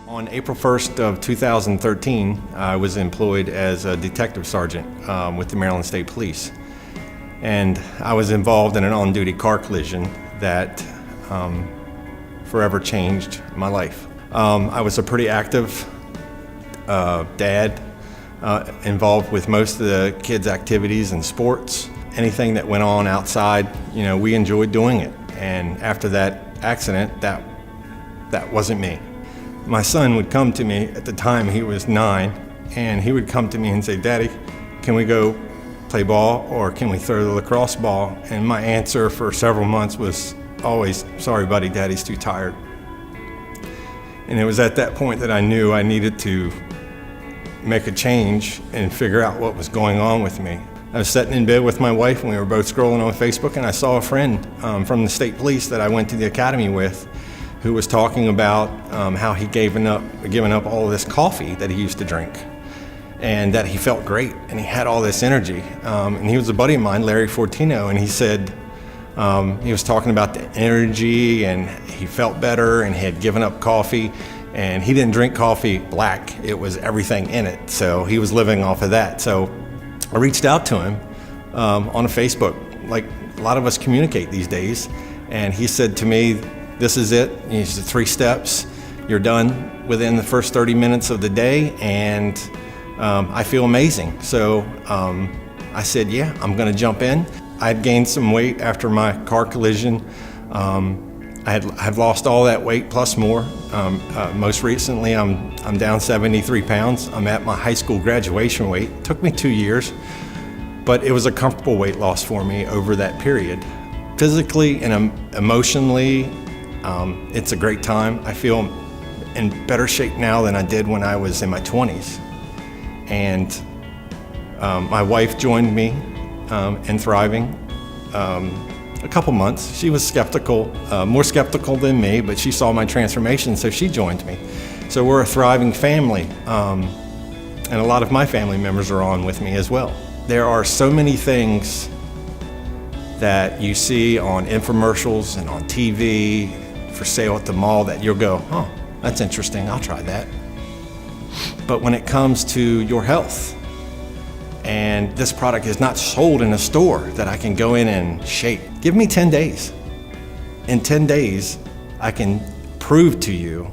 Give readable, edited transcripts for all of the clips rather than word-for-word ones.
On April 1st of 2013, I was employed as a Detective Sargent with the Maryland State Police. And I was involved in an on-duty car collision that forever changed my life. I was a pretty active dad, involved with most of the kids' activities and sports. Anything that went on outside, we enjoyed doing it. And after that accident, that wasn't me. My son would come to me, at the time he was 9, and he would come to me and say, "Daddy, can we go play ball or can we throw the lacrosse ball?" And my answer for several months was always, "Sorry buddy, Daddy's too tired." And it was at that point that I knew I needed to make a change and figure out what was going on with me. I was sitting in bed with my wife and we were both scrolling on Facebook, and I saw a friend from the state police that I went to the academy with who was talking about how he'd given up all this coffee that he used to drink, and that he felt great and he had all this energy. And he was a buddy of mine, Larry Fortino, and he said he was talking about the energy and he felt better and he had given up coffee, and he didn't drink coffee black, it was everything in it, so he was living off of that. So I reached out to him on Facebook, like a lot of us communicate these days, and he said to me, "This is it. He said 3 steps. You're done within the first 30 minutes of the day, and I feel amazing." So I said, "Yeah, I'm going to jump in." I had gained some weight after my car collision. I had lost all that weight plus more. Most recently, I'm down 73 pounds. I'm at my high school graduation weight. It took me 2 years, but it was a comfortable weight loss for me over that period. Physically and emotionally, it's a great time. I feel in better shape now than I did when I was in my 20s. And my wife joined me in Thriving a couple months. She was skeptical, more skeptical than me, but she saw my transformation, so she joined me. So we're a thriving family, and a lot of my family members are on with me as well. There are so many things that you see on infomercials and on TV for sale at the mall that you'll go, "Oh, that's interesting, I'll try that." But when it comes to your health, and this product is not sold in a store that I can go in and shake, give me 10 days. In 10 days, I can prove to you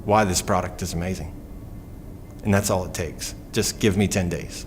why this product is amazing. And that's all it takes. Just give me 10 days.